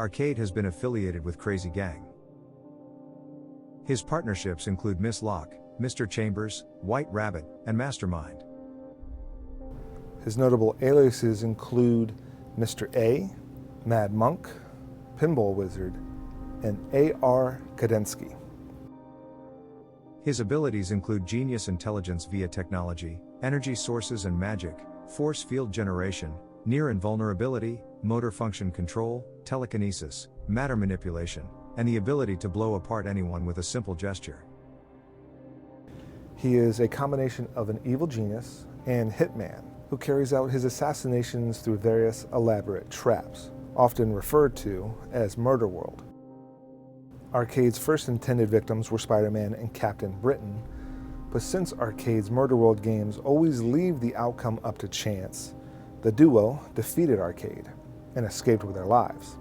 Arcade has been affiliated with Crazy Gang. His partnerships include Miss Locke, Mr. Chambers, White Rabbit, and Mastermind. His notable aliases include Mr. A, Mad Monk, Pinball Wizard, and A.R. Kadensky. His abilities include genius intelligence via technology, energy sources and magic, force field generation, near invulnerability, motor function control, telekinesis, matter manipulation, and the ability to blow apart anyone with a simple gesture. He is a combination of an evil genius and hitman who carries out his assassinations through various elaborate traps, often referred to as Murder World. Arcade's first intended victims were Spider-Man and Captain Britain, but since Arcade's Murder World games always leave the outcome up to chance, the duo defeated Arcade and escaped with their lives.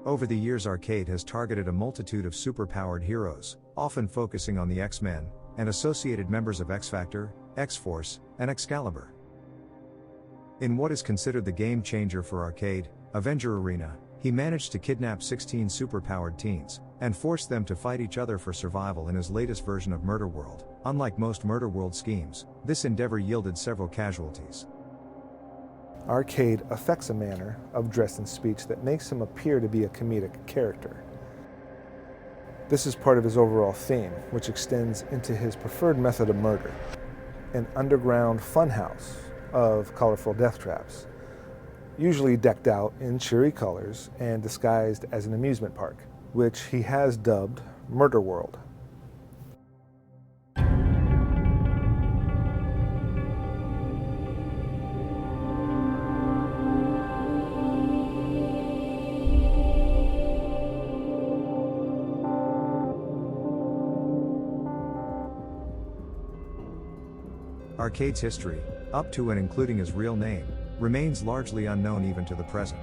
Over the years, Arcade has targeted a multitude of superpowered heroes, often focusing on the X-Men and associated members of X-Factor, X-Force, and Excalibur. In what is considered the game changer for Arcade, Avenger Arena, he managed to kidnap 16 superpowered teens and force them to fight each other for survival in his latest version of Murder World. Unlike most Murder World schemes, this endeavor yielded several casualties. Arcade affects a manner of dress and speech that makes him appear to be a comedic character. This is part of his overall theme, which extends into his preferred method of murder, an underground funhouse of colorful death traps, usually decked out in cheery colors and disguised as an amusement park, which he has dubbed Murder World. Arcade's history, up to and including his real name, remains largely unknown even to the present.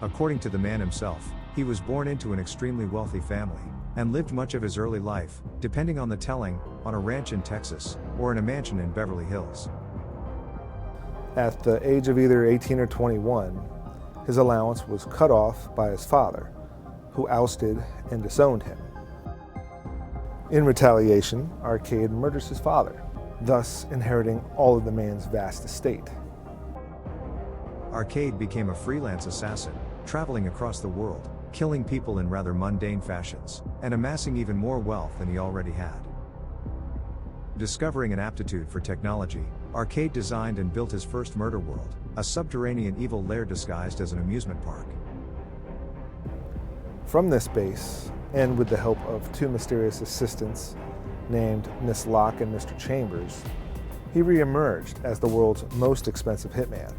According to the man himself, he was born into an extremely wealthy family, and lived much of his early life, depending on the telling, on a ranch in Texas, or in a mansion in Beverly Hills. At the age of either 18 or 21, his allowance was cut off by his father, who ousted and disowned him. In retaliation, Arcade murders his father, thus inheriting all of the man's vast estate. Arcade became a freelance assassin, traveling across the world, killing people in rather mundane fashions, and amassing even more wealth than he already had. Discovering an aptitude for technology, Arcade designed and built his first Murder World, a subterranean evil lair disguised as an amusement park. From this base, and with the help of two mysterious assistants named Miss Locke and Mr. Chambers, he re-emerged as the world's most expensive hitman.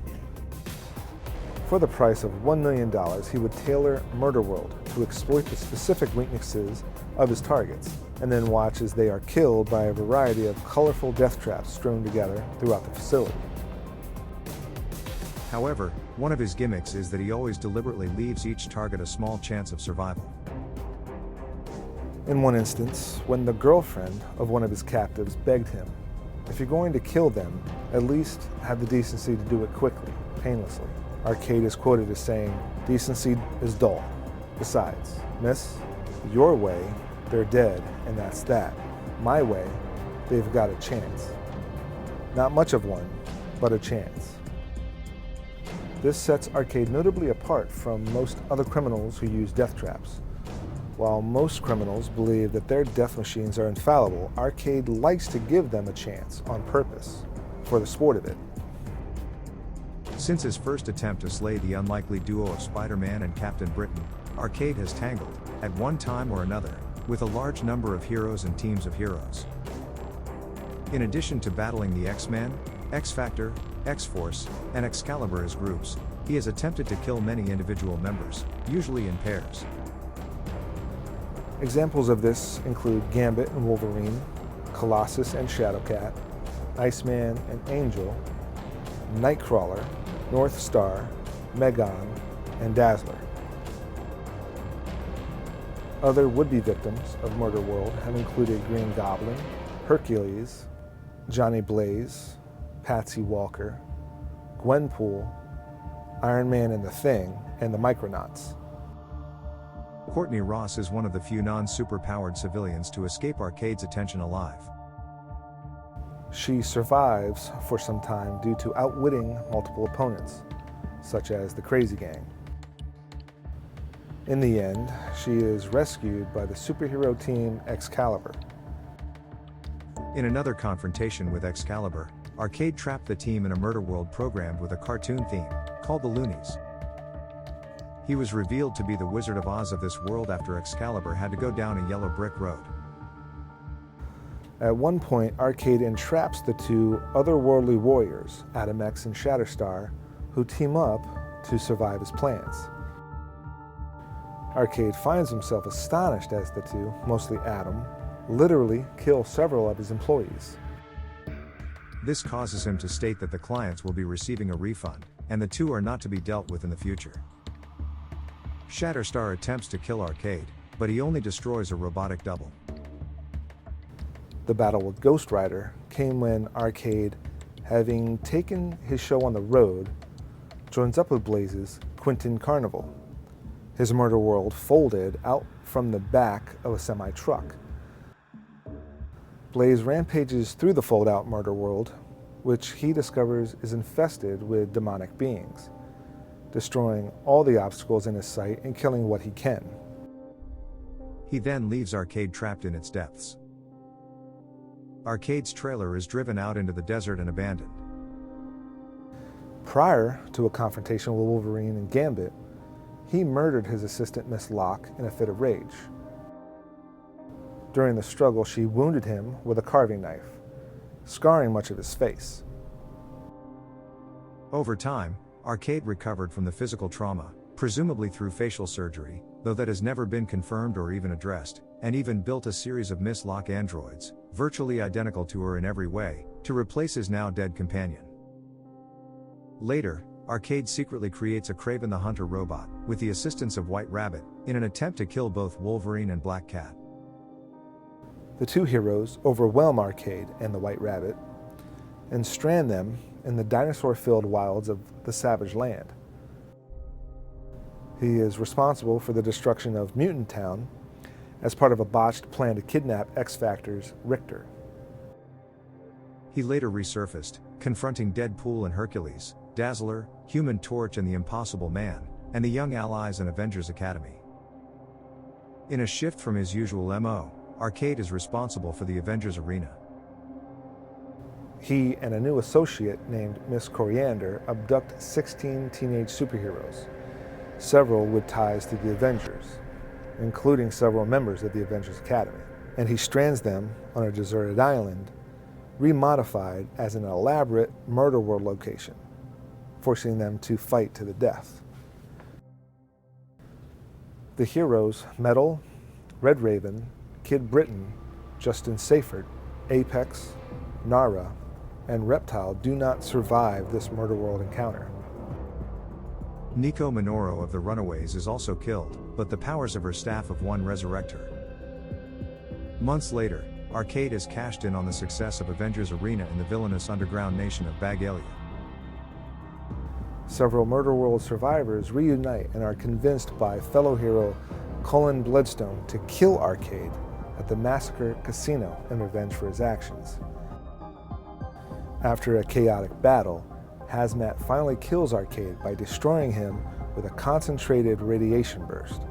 For the price of $1 million, he would tailor Murder World to exploit the specific weaknesses of his targets, and then watch as they are killed by a variety of colorful death traps strewn together throughout the facility. However, one of his gimmicks is that he always deliberately leaves each target a small chance of survival. In one instance, when the girlfriend of one of his captives begged him, if you're going to kill them, at least have the decency to do it quickly, painlessly. Arcade is quoted as saying, "Decency is dull. Besides, miss, your way, they're dead, and that's that. My way, they've got a chance. Not much of one, but a chance." This sets Arcade notably apart from most other criminals who use death traps. While most criminals believe that their death machines are infallible, Arcade likes to give them a chance on purpose, for the sport of it. Since his first attempt to slay the unlikely duo of Spider-Man and Captain Britain, Arcade has tangled, at one time or another, with a large number of heroes and teams of heroes. In addition to battling the X-Men, X-Factor, X-Force, and Excalibur as groups, he has attempted to kill many individual members, usually in pairs. Examples of this include Gambit and Wolverine, Colossus and Shadowcat, Iceman and Angel, Nightcrawler, North Star, Megon, and Dazzler. Other would-be victims of Murder World have included Green Goblin, Hercules, Johnny Blaze, Patsy Walker, Gwenpool, Iron Man and the Thing, and the Micronauts. Courtney Ross is one of the few non-superpowered civilians to escape Arcade's attention alive. She survives for some time due to outwitting multiple opponents, such as the Crazy Gang. In the end, she is rescued by the superhero team Excalibur. In another confrontation with Excalibur, Arcade trapped the team in a murder world programmed with a cartoon theme, called the Loonies. He was revealed to be the Wizard of Oz of this world after Excalibur had to go down a yellow brick road. At one point, Arcade entraps the two otherworldly warriors, Adam X and Shatterstar, who team up to survive his plans. Arcade finds himself astonished as the two, mostly Adam, literally kill several of his employees. This causes him to state that the clients will be receiving a refund, and the two are not to be dealt with in the future. Shatterstar attempts to kill Arcade, but he only destroys a robotic double. The battle with Ghost Rider came when Arcade, having taken his show on the road, joins up with Blaze's Quentin Carnival. His murder world folded out from the back of a semi-truck. Blaze rampages through the fold-out murder world, which he discovers is infested with demonic beings, destroying all the obstacles in his sight and killing what he can. He then leaves Arcade trapped in its depths. Arcade's trailer is driven out into the desert and abandoned. Prior to a confrontation with Wolverine and Gambit, he murdered his assistant Miss Locke in a fit of rage. During the struggle, she wounded him with a carving knife, scarring much of his face. Over time, Arcade recovered from the physical trauma, presumably through facial surgery, though that has never been confirmed or even addressed, and even built a series of Miss Locke androids, virtually identical to her in every way, to replace his now dead companion. Later, Arcade secretly creates a Kraven the Hunter robot, with the assistance of White Rabbit, in an attempt to kill both Wolverine and Black Cat. The two heroes overwhelm Arcade and the White Rabbit, and strand them in the dinosaur-filled wilds of the Savage Land. He is responsible for the destruction of Mutant Town as part of a botched plan to kidnap X-Factor's Richter. He later resurfaced, confronting Deadpool and Hercules, Dazzler, Human Torch and the Impossible Man, and the Young Allies and Avengers Academy. In a shift from his usual MO, Arcade is responsible for the Avengers Arena. He and a new associate named Miss Coriander abduct 16 teenage superheroes, several with ties to the Avengers, including several members of the Avengers Academy, and he strands them on a deserted island, remodified as an elaborate murder world location, forcing them to fight to the death. The heroes Metal, Red Raven, Kid Britain, Justin Safert, Apex, Nara, and Reptile do not survive this murder world encounter. Nico Minoru of the Runaways is also killed, but the powers of her staff of one resurrect her. Months later, Arcade is cashed in on the success of Avengers Arena in the villainous underground nation of Bagalia. Several murder world survivors reunite and are convinced by fellow hero Cullen Bloodstone to kill Arcade at the Massacre Casino in revenge for his actions. After a chaotic battle, Hazmat finally kills Arcade by destroying him with a concentrated radiation burst.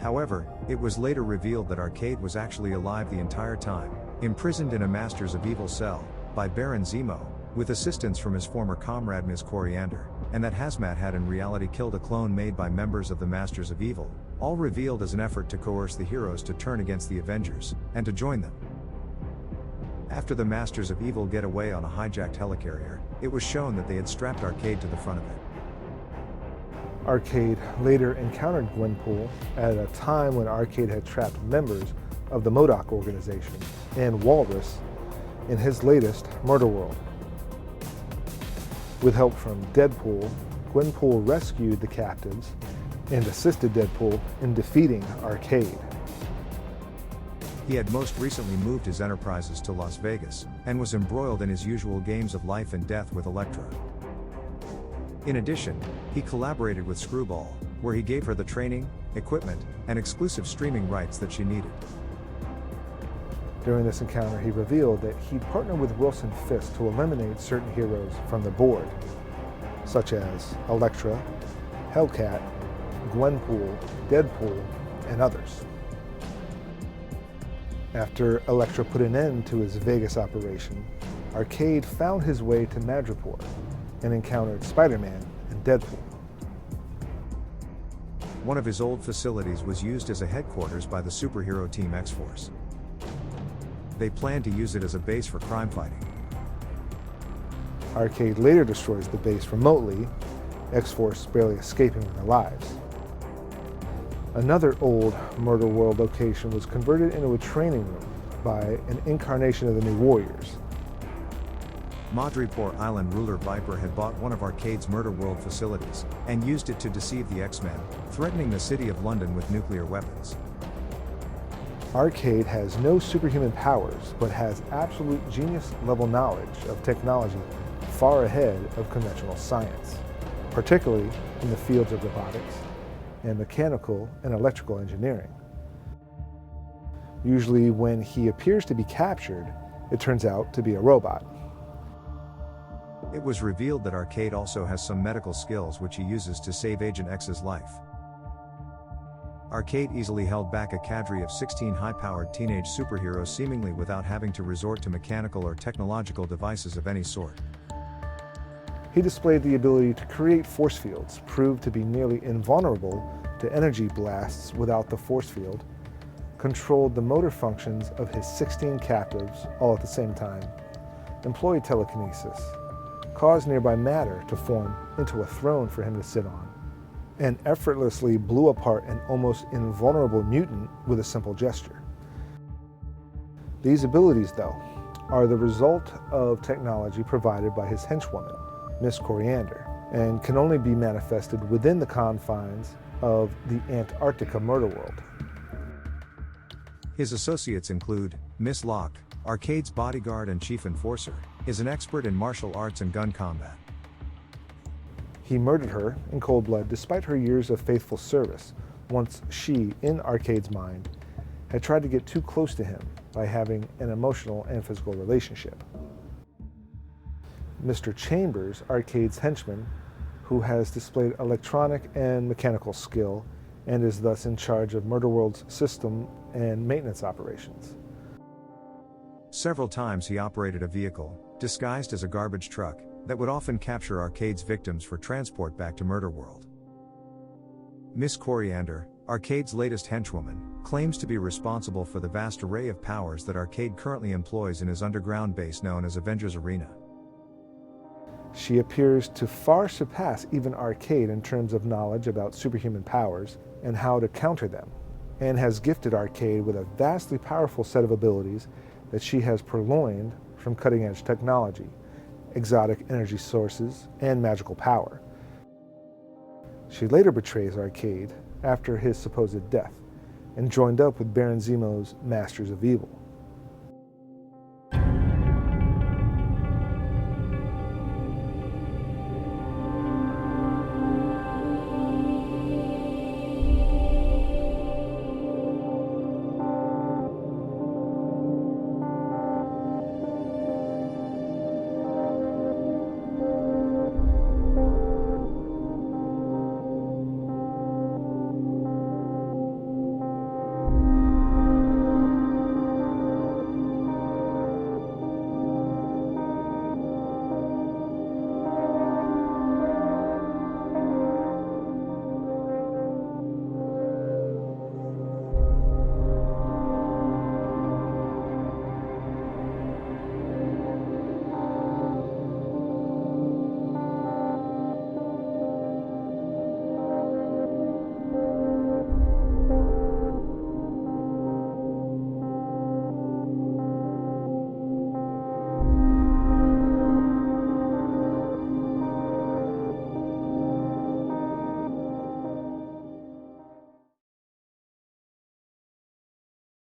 However, it was later revealed that Arcade was actually alive the entire time, imprisoned in a Masters of Evil cell, by Baron Zemo, with assistance from his former comrade Ms. Coriander, and that Hazmat had in reality killed a clone made by members of the Masters of Evil, all revealed as an effort to coerce the heroes to turn against the Avengers, and to join them. After the Masters of Evil get away on a hijacked helicarrier, it was shown that they had strapped Arcade to the front of it. Arcade later encountered Gwenpool at a time when Arcade had trapped members of the MODOK organization and Walrus in his latest murder world. With help from Deadpool, Gwenpool rescued the captives and assisted Deadpool in defeating Arcade. He had most recently moved his enterprises to Las Vegas, and was embroiled in his usual games of life and death with Elektra. In addition, he collaborated with Screwball, where he gave her the training, equipment, and exclusive streaming rights that she needed. During this encounter, he revealed that he'd partnered with Wilson Fisk to eliminate certain heroes from the board, such as Elektra, Hellcat, Gwenpool, Deadpool, and others. After Elektra put an end to his Vegas operation, Arcade found his way to Madripoor and encountered Spider-Man and Deadpool. One of his old facilities was used as a headquarters by the superhero team X-Force. They planned to use it as a base for crime fighting. Arcade later destroys the base remotely, X-Force barely escaping with their lives. Another old Murder World location was converted into a training room by an incarnation of the New Warriors. Madripoor Island ruler Viper had bought one of Arcade's Murder World facilities, and used it to deceive the X-Men, threatening the city of London with nuclear weapons. Arcade has no superhuman powers, but has absolute genius-level knowledge of technology far ahead of conventional science, particularly in the fields of robotics and mechanical and electrical engineering. Usually when he appears to be captured, it turns out to be a robot. It was revealed that Arcade also has some medical skills which he uses to save Agent X's life. Arcade easily held back a cadre of 16 high-powered teenage superheroes seemingly without having to resort to mechanical or technological devices of any sort. He displayed the ability to create force fields, proved to be nearly invulnerable to energy blasts without the force field, controlled the motor functions of his 16 captives all at the same time, employed telekinesis, caused nearby matter to form into a throne for him to sit on, and effortlessly blew apart an almost invulnerable mutant with a simple gesture. These abilities, though, are the result of technology provided by his henchwoman, Miss Coriander, and can only be manifested within the confines of the Antarctica Murder World. His associates include Miss Locke, Arcade's bodyguard and chief enforcer, is an expert in martial arts and gun combat. He murdered her in cold blood despite her years of faithful service, once she, in Arcade's mind, had tried to get too close to him by having an emotional and physical relationship. Mr. Chambers, Arcade's henchman, who has displayed electronic and mechanical skill and is thus in charge of Murder World's system and maintenance operations. Several times he operated a vehicle, disguised as a garbage truck, that would often capture Arcade's victims for transport back to Murder World. Miss Coriander, Arcade's latest henchwoman, claims to be responsible for the vast array of powers that Arcade currently employs in his underground base known as Avengers Arena. She appears to far surpass even Arcade in terms of knowledge about superhuman powers and how to counter them, and has gifted Arcade with a vastly powerful set of abilities that she has purloined from cutting-edge technology, exotic energy sources, and magical power. She later betrays Arcade after his supposed death, and joined up with Baron Zemo's Masters of Evil.